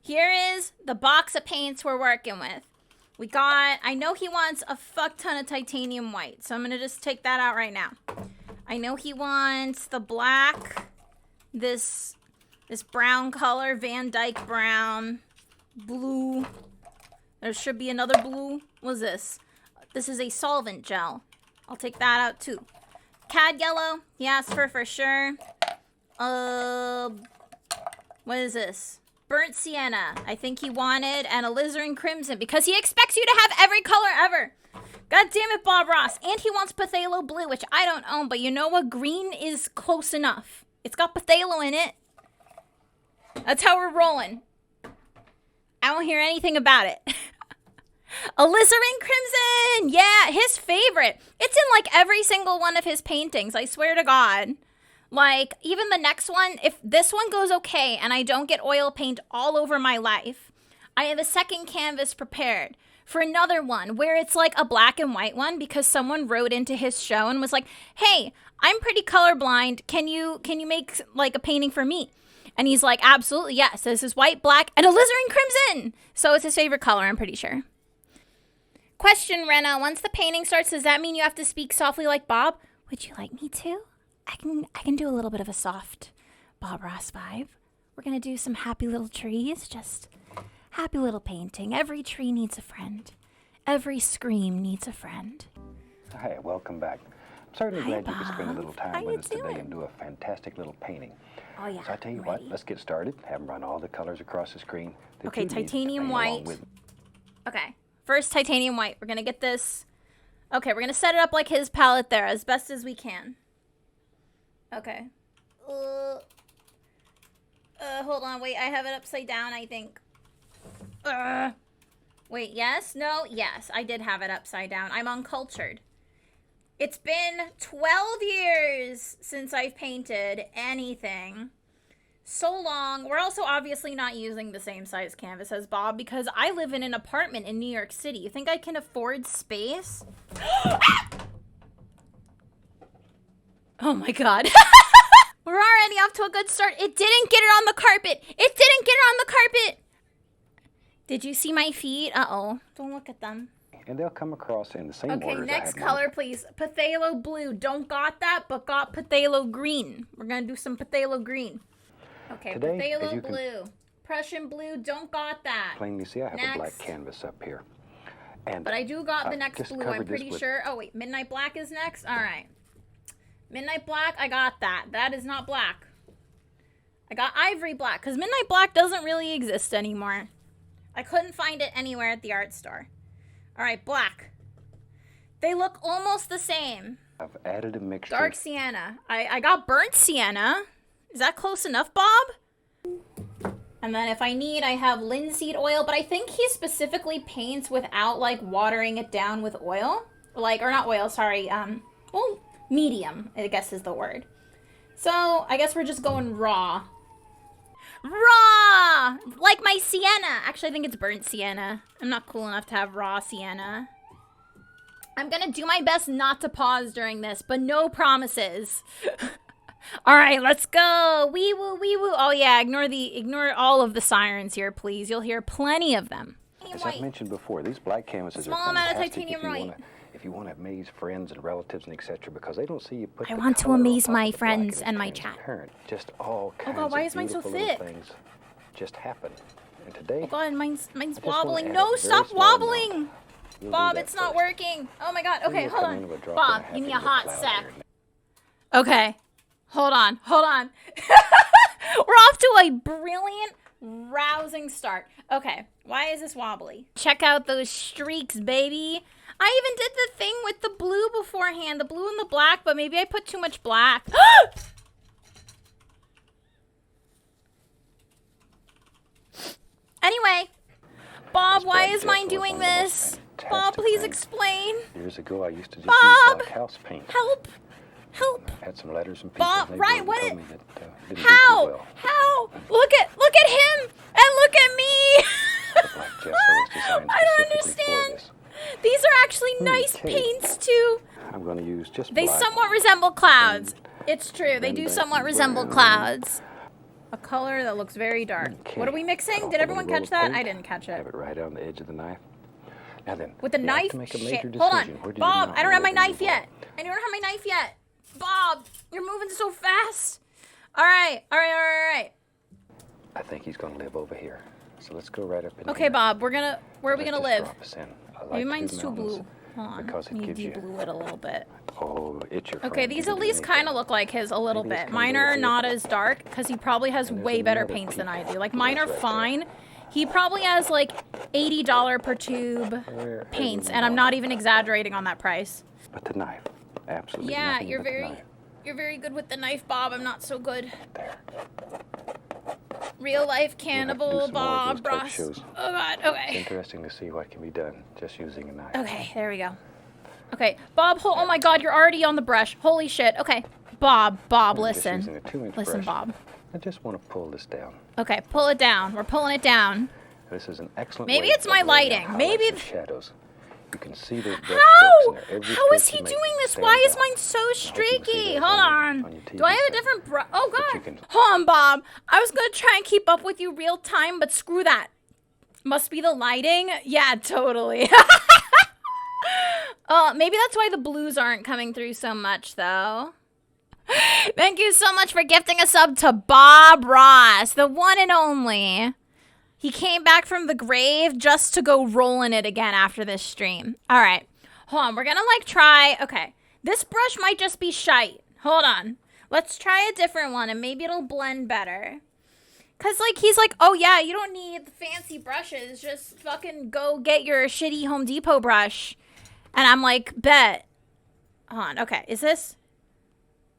Here is the box of paints we're working with. We got, I know he wants a fuck ton of titanium white, so I'm gonna just take that out right now. I know he wants the black, this brown color, Van Dyke brown, blue. There should be another blue. What's this? This is a solvent gel. I'll take that out too. Cad yellow, he asked for sure. What is this? Burnt sienna, I think he wanted, and alizarin crimson, because he expects you to have every color ever. God damn it, Bob Ross. And he wants phthalo blue, which I don't own, but you know what? Green is close enough. It's got phthalo in it. That's how we're rolling. I don't hear anything about it. Alizarin crimson! Yeah, his favorite. It's in like every single one of his paintings, I swear to God. Like, even the next one, if this one goes okay and I don't get oil paint all over my life, I have a second canvas prepared for another one where it's like a black and white one because someone wrote into his show and was like, hey, I'm pretty colorblind. Can you make like a painting for me? And he's like, absolutely, yes. This is white, black, and alizarin crimson. So it's his favorite color, I'm pretty sure. Question, Rena. Once the painting starts, does that mean you have to speak softly like Bob? Would you like me to? I can do a little bit of a soft Bob Ross vibe. We're going to do some happy little trees, just happy little painting. Every tree needs a friend. Every scream needs a friend. Hi, welcome back. I'm certainly glad Bob. you could spend a little time How with you us today doing? and do a fantastic little painting. Oh, yeah. So I tell you I'm what, ready. let's get started. Have them run all the colors across the screen. Okay, titanium white. Okay, first titanium white. We're going to get this. Okay, we're going to set it up like his palette there as best as we can. Okay. Hold on. Wait, I have it upside down, I think. Wait, yes? No? Yes, I did have it upside down. I'm uncultured. It's been 12 years since I've painted anything. So long. We're also obviously not using the same size canvas as Bob because I live in an apartment in New York City. You think I can afford space? Oh my God. We're already off to a good start. It didn't get it on the carpet. It didn't get it on the carpet. Did you see my feet? Uh-oh. Don't look at them. And they'll come across in the same order. Okay, as I next have color, mine. please. Phthalo blue. Don't got that, but got phthalo green. We're going to do some phthalo green. Okay, Today, as phthalo you can blue. Prussian blue. Don't got that. Plainly see, I have a black Next. canvas up here. And But I do got the I've next just blue, I'm covered this pretty with- sure. Oh, wait. Midnight black is next? All right. Midnight black, I got that. That is not black. I got ivory black, because midnight black doesn't really exist anymore. I couldn't find it anywhere at the art store. All right, black. They look almost the same. I've added a mixture. Dark sienna. I got burnt sienna. Is that close enough, Bob? And then if I need, I have linseed oil, but I think he specifically paints without, like, watering it down with oil. Like, or not oil, sorry. Well, medium, I guess is the word. So, I guess we're just going raw. Raw! Like my sienna. Actually, I think it's burnt sienna. I'm not cool enough to have raw sienna. I'm gonna do my best not to pause during this, but no promises. All right, let's go. Wee woo, wee woo. Oh yeah, ignore all of the sirens here, please. You'll hear plenty of them. As I've mentioned before, these black canvases Small are amount of fantastic titanium white. if you want to amaze friends and relatives and etc. because they don't see you put I the want to color amaze on top my of the black friends it's and my chat. transparent. Just all kinds God, why of is mine so beautiful little thick? things just happen. And today, Oh God, mine's wanna wobbling. add No, a very stop small amount. wobbling. we'll do Bob, that it's not first. working. Oh my God. Then Okay, we'll hold come in on. with a drop Bob, and a give me a half hot cloud sec. here. Okay. Hold on. We're off to a brilliant, rousing start. Okay, why is this wobbly? Check out those streaks, baby. I even did the thing with the blue beforehand, the blue and the black, but maybe I put too much black. Anyway, Bob, This why black is mine jet was doing one of the most this? Bob, fantastic please things. explain. Years ago, I used to just Bob! use black house paint. Help! Help! Had some letters and people. Bob, they right, wrote what and it- told me that didn't do too How? well. How? Look at him and look at me. The black gesso was designed I don't specifically for understand. this. These are actually nice Okay. paints too. I'm going to use just They black. somewhat resemble clouds. It's true. They Then do back somewhat to resemble brown. clouds. color that looks very dark. Okay. What are we mixing? Off Did a everyone little roll catch of that? paint. I didn't catch Have it. it right on the edge of the knife. Now then, With the you have knife? to make a Shit. major Hold on. decision. Where do you Bob, not I don't have my roll the knife ball? yet. I don't have my knife yet. Bob, you're moving so fast. All right. I think he's going to live over here. So let's go right up in Okay, here. Bob, where are we Let's gonna just live? drop us in. I like Maybe to do mine's too mountains blue. Hold on. because it Let me gives you. de-blue it a little bit. Oh, it's your friend. Okay, You these can at do least anything. kind of look like his a little Maybe it's bit. kinda Mine go are here. not as dark because he probably has And there's way better another paints than I peak. do. Like mine are Right there. fine. He probably has like $80 per tube Wherever paints, you and I'm want. not even exaggerating on that price. But the knife, absolutely. Yeah, nothing you're but the very knife. good with the knife, Bob. I'm not so good. There. Real life We'll have to do cannibal some more of Bob those type Ross. shows. Oh God. It's Okay. interesting to see what can be done just using a knife. Okay. There we go. Okay, Bob. Oh my God, you're already on the brush. Holy shit. Okay, Bob. I'm just using Listen. a 2-inch Listen, brush. Bob. I just want to pull this down. Okay, pull it down. We're pulling it down. This is an excellent Maybe way it's of my laying out lighting. highlights Maybe and it's- shadows. You can see those brush How? strokes in there. Every How is stroke he you make doing this? stands Why is out. mine so I hope you can see streaky? that Hold on your on. TV Do I have a set. different brush? Oh But you God. can- Hold on, Bob. I was gonna try and keep up with you real time, but screw that. Must be the lighting. Yeah, totally. Maybe that's why the blues aren't coming through so much, though. Thank you so much for gifting a sub to Bob Ross, the one and only. He came back from the grave just to go roll in it again after this stream. All right. Hold on. We're going to like try. Okay. This brush might just be shite. Hold on. Let's try a different one and maybe it'll blend better. Because like he's like, oh yeah, you don't need the fancy brushes. Just fucking go get your shitty Home Depot brush. And I'm like, bet. Hold on. Okay. Is this?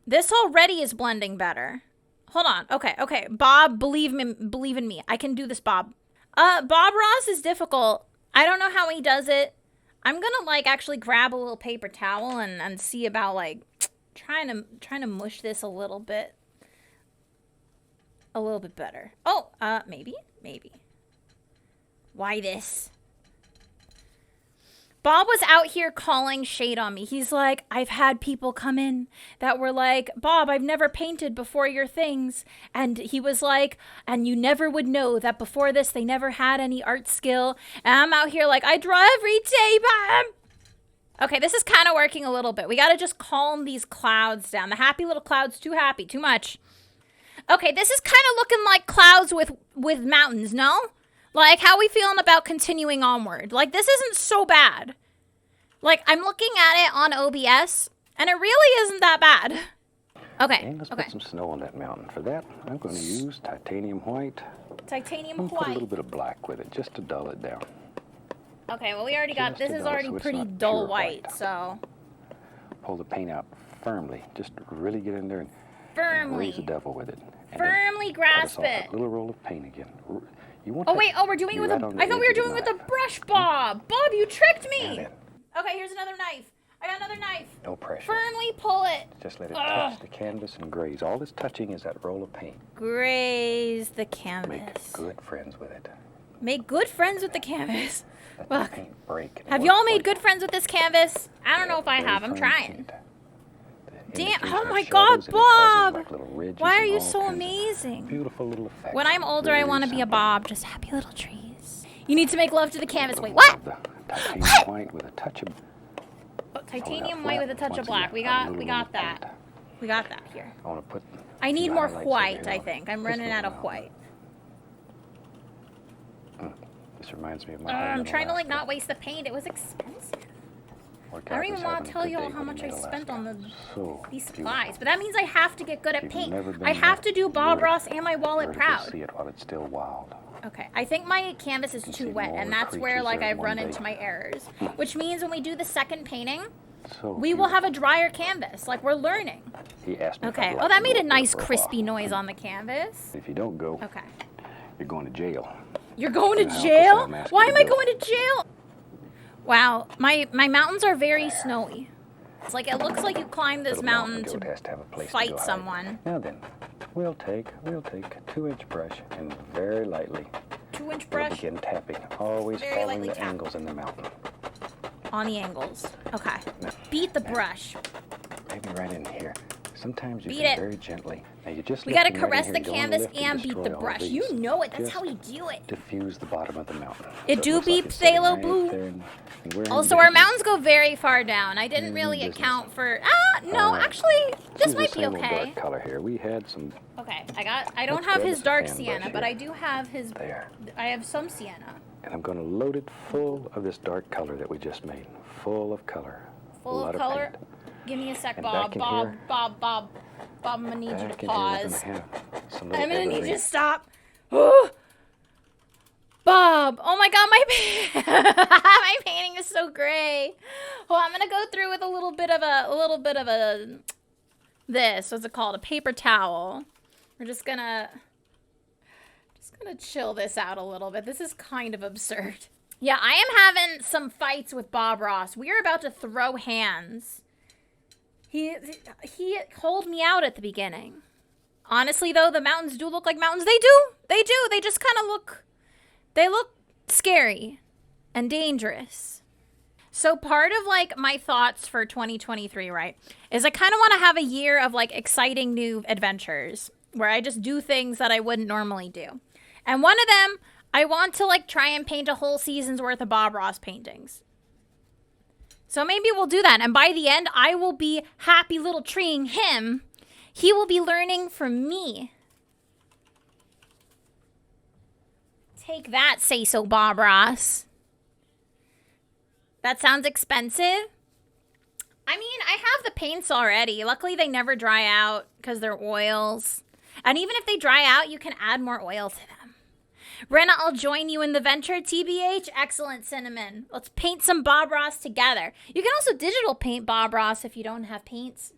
This already is blending better. Hold on. Okay. Bob, believe in me. I can do this, Bob. Bob Ross is difficult. I don't know how he does it. I'm gonna like actually grab a little paper towel and see about like trying to mush this a little bit better. Oh, maybe. Why this? Bob was out here calling shade on me. He's like, I've had people come in that were like, Bob, I've never painted before your things. And he was like, and you never would know that before this, they never had any art skill. And I'm out here like, I draw every day, Bob. Okay, this is kind of working a little bit. We got to just calm these clouds down. The happy little clouds, too happy, too much. Okay, this is kind of looking like clouds with mountains, no? Like, how we feeling about continuing onward? Like, this isn't so bad. Like, I'm looking at it on OBS, and it really isn't that bad. Okay, And let's okay. put some snow on that mountain. For that, I'm going to use titanium white. Titanium I'm going to put a white. little bit of black with it, just to dull it down. Okay, well, we already got, Just this to is dull it already so it's pretty not dull pure white, white. so. Pull the paint out firmly. Just really get in there and raise the Firmly. devil with it. And then Firmly cut us grasp off it. a little roll of paint again. You want Oh, that wait, oh, we're doing to it be with right a, on the I thought we edge were of doing the it with a knife. brush, Bob. Bob, you tricked Now me. then, Okay, here's another knife. I got another knife. no pressure. Firmly pull it. Just let it Ugh. touch the canvas and graze. All it's touching is that roll of paint. Graze the Make canvas. good friends with it. Make good friends with the canvas. Let the Look, paint break. and have work y'all for made you. good friends with this canvas? I don't know if I Very have. I'm fine trying. paint. The Damn, images oh have my shadows God, and it causes, Bob. like, little ridges Why are and you all so kinds of amazing? Beautiful little effects. When I'm older, I Very want to be a simple. Bob. Just happy little trees. You need to make love to the canvas. Wait, what? The titanium white with a touch of Oh, titanium white with a touch of black. We got that. We got that here. I want to put. I need some more highlights over white, here I on think. I'm this running little out of mountain. white. This reminds me of my. I'm trying to like not waste the paint. It was expensive. I don't even want to tell you all how much I spent on these supplies, but that means I have to get good at paint. I have to do Bob Ross and my wallet proud. See it while it's still wild. Okay, I think my canvas is can too see wet, more and that's where creatures like there I've one run day. into my errors. Which means when we do the second painting, So we will have a beautiful. drier canvas. Like we're learning. He asked me. if I'd Okay. like Oh, to that made go a up nice there for a crispy while. noise on the canvas. If you don't go, Okay. you're going to jail. You're going to Now, jail? I'm asking Why you am to I go. going to jail? Wow, my mountains are very snowy. It's like it looks like you climbed this Little mountain goat to has to have a place to fight go hide. someone. Now then, we'll take a 2-inch brush and very lightly 2-inch we'll brush begin tapping, always Very following lightly the tap. angles in the mountain. on the angles. Okay. Now, Beat the brush. maybe right in here. Sometimes you Beat can it. very gently. Now you just We lift gotta them right in caress here. the You don't wanna canvas lift and and beat destroy the all brush. these. You know it. That's Just how we do it. diffuse the bottom of the mountain. It So do looks like beep it's sitting phthalo right blue. there and we're in Also, our business. mountains go very far down. I didn't really business. account for. No, Alright. actually, this Use might the be same old okay. dark color here. We had some Okay, I don't Let's have grab his us a dark fan sienna, brush but here. I do have his. there. I have some sienna. And I'm going to load it full of this dark color that we just made. Full of color. Full a lot of color. paint. Give me a sec, And Bob. back in Bob. here- Bob. I'm gonna need you to Back in pause. here, we're going to have some I'm gonna need you to evergreen- stop. Bob, oh my God, my painting is so gray. Well, I'm gonna go through with a little bit of a this. What's it called? A paper towel. We're just gonna chill this out a little bit. This is kind of absurd. Yeah, I am having some fights with Bob Ross. We are about to throw hands. He called me out at the beginning. Honestly, though, the mountains do look like mountains. They do. They just kind of look. They look scary and dangerous. So part of like my thoughts for 2023, right, is I kind of want to have a year of like exciting new adventures where I just do things that I wouldn't normally do. And one of them, I want to like try and paint a whole season's worth of Bob Ross paintings. So maybe we'll do that. And by the end, I will be happy little treeing him. He will be learning from me. Take that, say so, Bob Ross. That sounds expensive. I mean, I have the paints already. Luckily, they never dry out because they're oils. And even if they dry out, you can add more oil to them. Rena, I'll join you in the venture. TBH, excellent, Cinnamon. Let's paint some Bob Ross together. You can also digital paint Bob Ross if you don't have paints.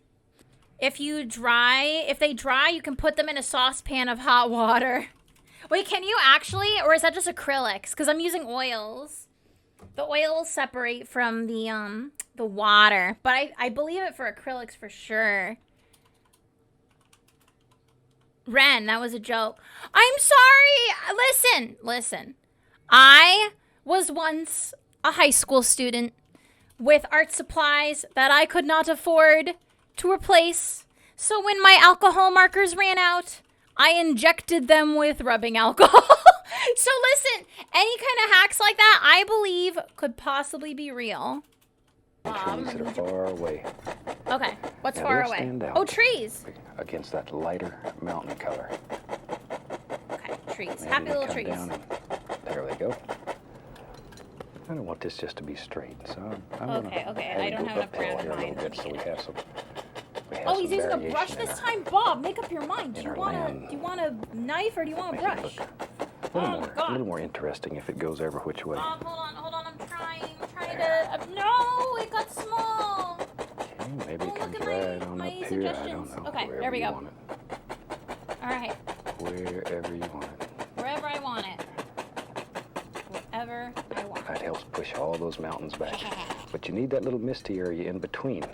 If they dry, you can put them in a saucepan of hot water. Wait, can you actually? Or is that just acrylics? Because I'm using oils. The oils separate from the water. But I believe it for acrylics for sure. Ren, that was a joke. I'm sorry. Listen. I was once a high school student with art supplies that I could not afford to replace. So when my alcohol markers ran out, I injected them with rubbing alcohol. So listen, any kind of hacks like that, I believe, could possibly be real. trees that are far away. Okay, what's Now far they'll away? stand out Oh, trees. against that lighter mountain color. Okay, trees. Maybe Happy you little come trees. down and- there we go. I don't want this just to be straight, so I'm gonna Okay, have I it don't go have enough uphill ground in here a mind. little bit, so we have some. Oh, he's using a variation brush in this our- time. Bob, make up your mind. Do in you our want land. a knife or do you want a Make it brush? look a Oh, little, God. a little more interesting if it goes every which way. Hold on. I'm trying to. No, it got small. Okay, maybe Oh, it comes look at right my on up here. I suggestions. don't know. Okay, Wherever there we you go. want it. All right, Wherever you want it. wherever I want it. Wherever I want. That helps push all those mountains back. But you need that little misty area in between.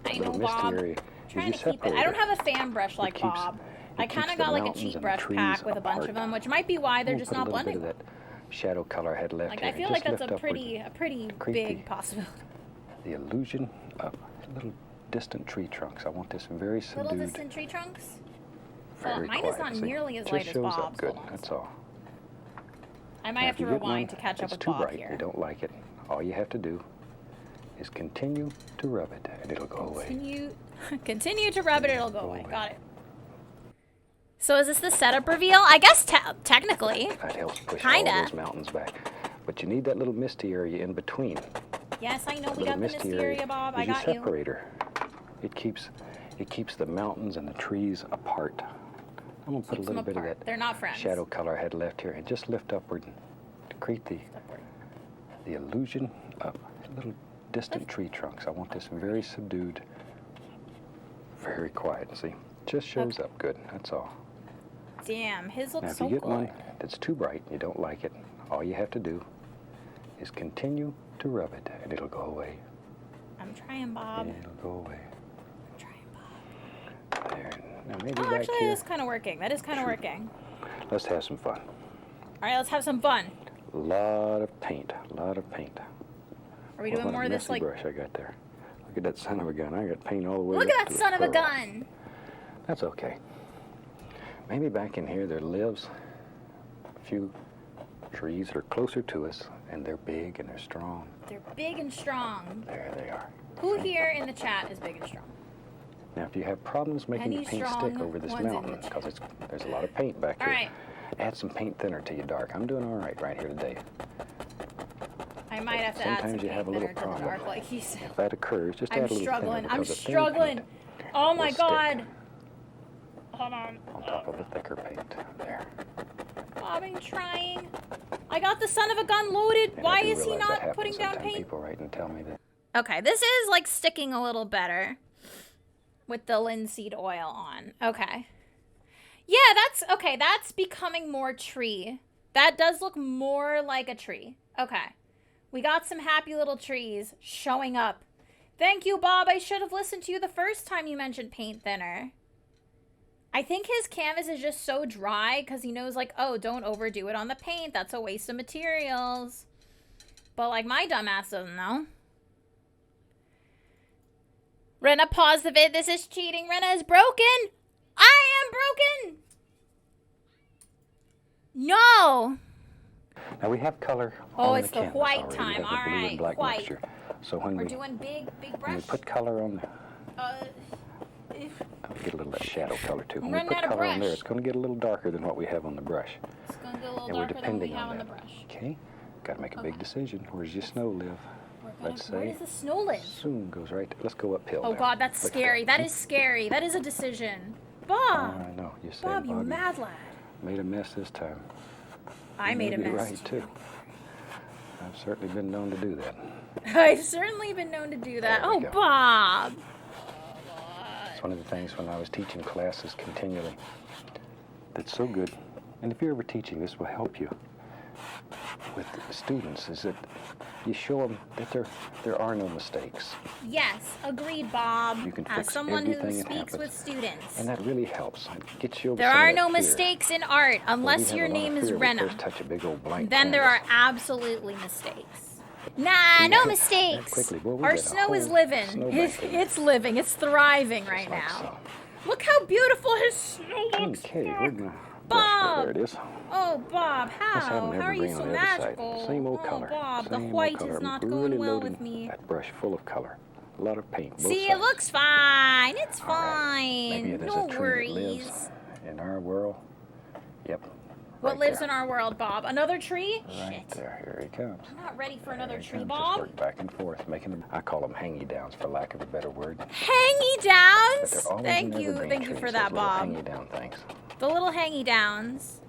I know, Little misty Bob. area Trying is to your keep it. I don't separator. have a fan brush like keeps- Bob. I it kind keeps of the got like a mountains cheap and the brush trees pack with a bunch apart. of them, which might be why they're We'll just put not a little blending bit of well. that shadow color I had left Like here. I feel and like just that's a lift upward pretty create big possibility. the illusion of little distant tree trunks. I want this very Little subdued, distant tree trunks. very Mine quiet. is not See? nearly as Just light as shows Bob's. up good. Hold on. That's all. I might Now, have if to you get rewind one to catch up that's with too Bob bright, here. you don't like it. All you have to do is continue to rub it, and it'll go away. Continue to rub it, it'll go away. Got it. So is this the setup reveal? I guess technically. That helps push Kinda. all those mountains back. But you need that little misty area in between. Yes, I know That we got little the misty area, Bob. I is your got you. separator. It keeps the mountains and the trees apart. I'm gonna put a Keeps them little bit of apart. that They're not friends. shadow color I had left here and just lift upward to create the illusion of little distant tree trunks. I want this very subdued, very quiet. See, just shows up good. That's all. Damn, his Now, looks if so you get good. one that's too bright and you don't like it, all you have to do is continue to rub it, and it'll go away. I'm trying, Bob. And it'll go away. I'm trying, Bob. There. Now maybe Oh, back actually, here. that is kind of working. That is kind of working. Let's have some fun. All right, let's have some fun. A lot of paint. A lot of paint. Are we doing What a more of this messy like? brush I got there. Look at that son of a gun. I got paint all the way Look up at to that the son of a fur. gun. That's okay. Maybe back in here there lives a few trees that are closer to us, and they're big and they're strong. They're big and strong. There they are. Who here in the chat is big and strong? Now, if you have problems making Any the paint strong stick over this ones in mountain, the because there's a lot of paint back All here, right. add some paint thinner to your dark. I'm doing all right here today. I might have to add some Sometimes you paint have a little thinner to the problem. dark, like he said. If that occurs, just add I'm a little struggling. thinner. I'm because the thin struggling. paint Oh my will stick god. Hold on. on top of the thicker paint. There. Bob, I'm trying. I got the son of a gun loaded. And Why I do is he realize that not happens putting down sometimes. paint? People write and tell me that. Okay, this is like sticking a little better with the linseed oil on. Okay. Yeah, that's okay. That's becoming more tree. That does look more like a tree. Okay. We got some happy little trees showing up. Thank you, Bob. I should have listened to you the first time you mentioned paint thinner. I think his canvas is just so dry because he knows, like, oh, don't overdo it on the paint. That's a waste of materials. But, like, my dumbass doesn't know. Rena, pause the vid. This is cheating. Rena is broken. I am broken. No. Now we have color Oh, on it's the the canvas white already. time. We have All the blue right, and black white. mixture. So when We're we doing big when brush. we put color on there, If get a little of that shadow color too. When we running put out of color on there, brush. it's going to get a little darker than what we have on the brush. it's going to get a little And we're darker than what we depending have on on the that. brush. Okay, got to make a big Okay. decision. Where's your snow live? Let's Where say does the snow live? soon goes right. Let's go uphill. Oh now. god, that's Let's scary. go. That is scary. That is a decision. Bob! I know. You said Bob, you Bob, mad lad. made a mess this time. I You made a may be mess. right too. I've certainly been known to do that. I've certainly been known to do that. There we Oh, go. Bob! It's one of the things when I was teaching classes continually that's so good. And if you're ever teaching, this will help you with the students, is that you show them that there are no mistakes. Yes, agreed, Bob. You can As fix someone who everything that speaks happens. with students. And that really helps. It gets you over There some of are that no fear. mistakes in art Well, we unless have your a lot of name is fear when we Rena. first touch a big old blank Then there are canvas. absolutely mistakes. Nah, no mistakes. quickly. Well, we Our did a snow is whole living. snowbank in It's living. It's thriving right like now. so. Look how beautiful his snow looks. Okay, where'd my brush Bob! go? There it is. Oh, Bob, Let's have how? an How are you evergreen so on the other side. magical? Same old oh, color. Bob, the Same old white color. is not I'm going really well loading with me. That brush full of color. A lot of paint. Both See, sides. it looks fine. It's All right. fine. Maybe there's No a tree that worries. lives in our world. Yep. What right lives there. in our world, Bob? Another tree? Right Shit. there. Here he comes. I'm not ready for another There he tree, comes. Bob. Just work back and forth, making them. I call them hangy downs, for lack of a better word. Hangy But downs? they're always Thank in you. evergreen Thank you trees, for those that, little Bob. Hangy down things. The little hangy downs.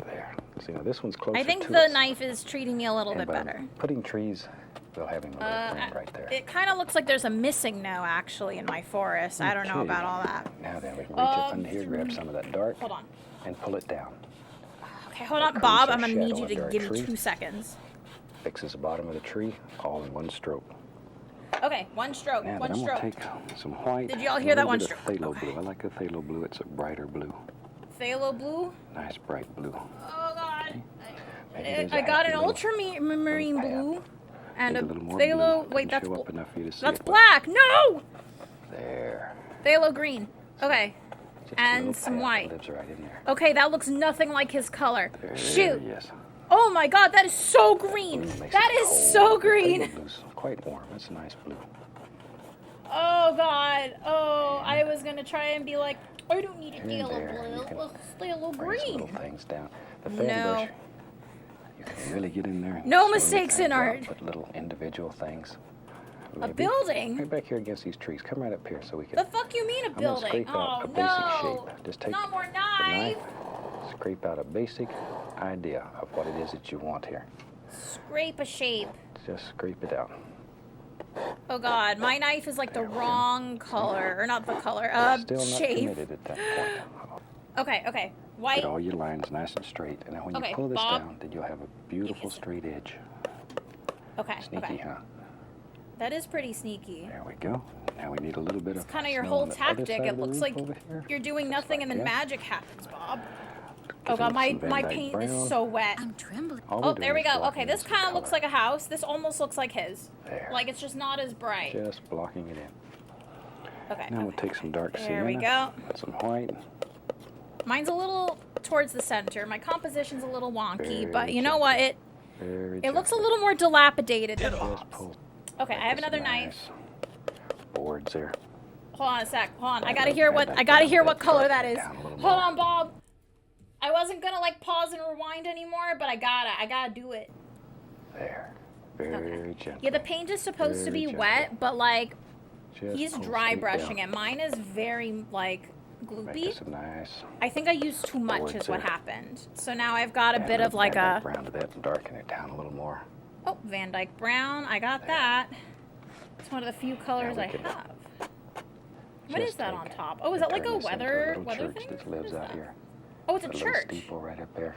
There. See, now this one's closer I think to the us. knife is treating me a little And bit by better. putting trees, they'll have him a little friend right there. It kind of looks like there's a missing no, actually, in my forest. I don't know Okay. about all that. Now then, we can reach up under here, grab some of that dark, Hold on. and pull it down. Okay, hold on, creates Bob. a I'm going to need shadow you to under give our me tree. 2 seconds. Fixes the bottom of the tree, all in one stroke. Okay, one stroke. Now One then, I'm stroke. going to take some white. Did y'all and hear a that little one bit of stroke? phthalo Okay. blue. I like the phthalo blue. It's a brighter blue. Phthalo blue? Nice bright blue. Oh, God. Maybe there's I a got happy an little ultramarine path. blue and Need a a little more phthalo. blue. Wait, Doesn't that's show up enough for you to see that's it, but black. No, there. phthalo green. Okay, Just a and little some path white. lives right in there. Okay, that looks nothing like his color. There, Shoot. yes. Oh my God, that is so green. Blue makes That it is cold. so The green. phthalo blue's quite warm. That's a nice blue. Oh God. Oh, I was gonna try and be like, I don't need a Here and phthalo there, you blue. can Let's phthalo Bring some green. little things down. The fan No. brush, you can really get in there. And No smooth mistakes in things out, art. Put little individual things. A Maybe. building? Right back here against these trees. Come right up here so we can. The fuck you mean a I'm gonna building? scrape out Oh a basic no. shape. Just take Not more the knife. knife, scrape out a basic idea of what it is that you want here. Scrape a shape. Just scrape it out. Oh God, my knife is like the wrong color, or not the color, Still not shape. committed at that point. Okay, okay, white. Get all your lines nice and straight, and then when Okay, you pull this Bob. down, then you'll have a beautiful straight edge. Okay, Sneaky, okay. huh? That is pretty sneaky. There we go. Now we need a little bit It's of kind of your snow whole on the other tactic. side It of the looks roof like over here. you're doing nothing and then like that. magic happens, Bob. Oh god, my Some Van Dyke paint brown. is so wet. I'm trembling. All Oh, we're there we doing is go. Okay, blocking this in kind some of looks color. like a house. This almost looks like his. There. Like it's just not as bright. Just blocking it in. Okay. Now we'll okay. take some dark There sienna. we go. Put some white. Mine's a little towards the center. My composition's a little wonky, Very but you know what? Very It looks a gently. little more dilapidated than Just Bob's. pull. Okay, I have Get another some knife. nice boards there. Hold on a sec. Hold on. I Right, gotta right, hear right, what right, I gotta right, hear right, what color right, that is. down a little Hold more. on, Bob. I wasn't gonna like pause and rewind anymore, but I gotta do it. There. Very gentle. Yeah, the paint is supposed to Very be gentle. wet, but like Just he's pull dry sweep brushing down. it. Mine is very like Make gloopy. it some nice. I think I used too much boards is what there. happened. So now I've got a Add bit of little like Van Dyke a brown to that and darken it down a little more. oh Van Dyke brown. I got that. It's one of the few colors we I can have. What is Just that take on top? Oh, is and that like turn a this into weather little weather church thing? that What lives is out that? here. Oh, it's a little church. steeple right up there.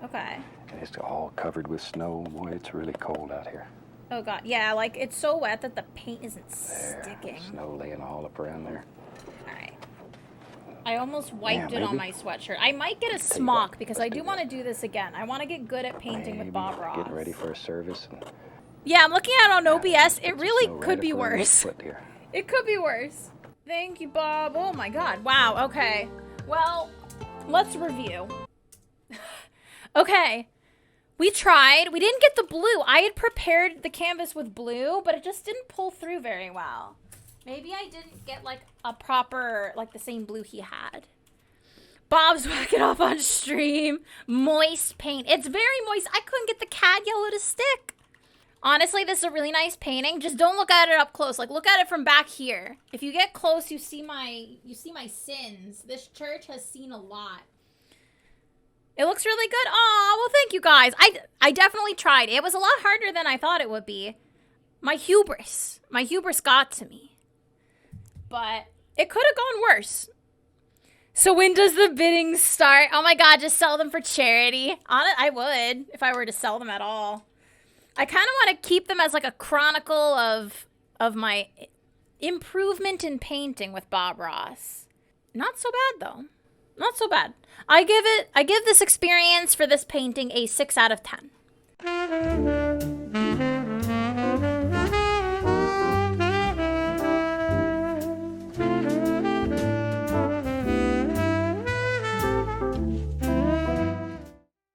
Okay. And it's all covered with snow. Boy, it's really cold out here. Oh god, yeah, like it's so wet that the paint isn't There. sticking. Snow laying all up around there. Alright. I almost wiped Yeah, it on maybe. my sweatshirt. I might get a Tell you smock what, because let's I do do want to this. do this again. I want to get good at painting with Maybe Bob Ross. Getting ready for a service. And Yeah, I'm looking at it on OBS. It put some really snow could right be up around my worse. foot here. It could be worse. Thank you, Bob. Oh my god. Wow, okay. Well, let's review. Okay. We tried. We didn't get the blue. I had prepared the canvas with blue, but it just didn't pull through very well. Maybe I didn't get like a proper, like the same blue he had. Bob's whacking off on stream. Moist paint. It's very moist. I couldn't get the cat yellow to stick. Honestly, this is a really nice painting. Just don't look at it up close. Like, look at it from back here. If you get close, you see my sins. This church has seen a lot. It looks really good. Aw, well, thank you guys. I definitely tried. It was a lot harder than I thought it would be. My hubris got to me. But it could have gone worse. So when does the bidding start? Oh my god, just sell them for charity. I would, if I were to sell them at all. I kind of want to keep them as like a chronicle of my improvement in painting with Bob Ross. Not so bad though. Not so bad. I give this experience for this painting a 6 out of 10.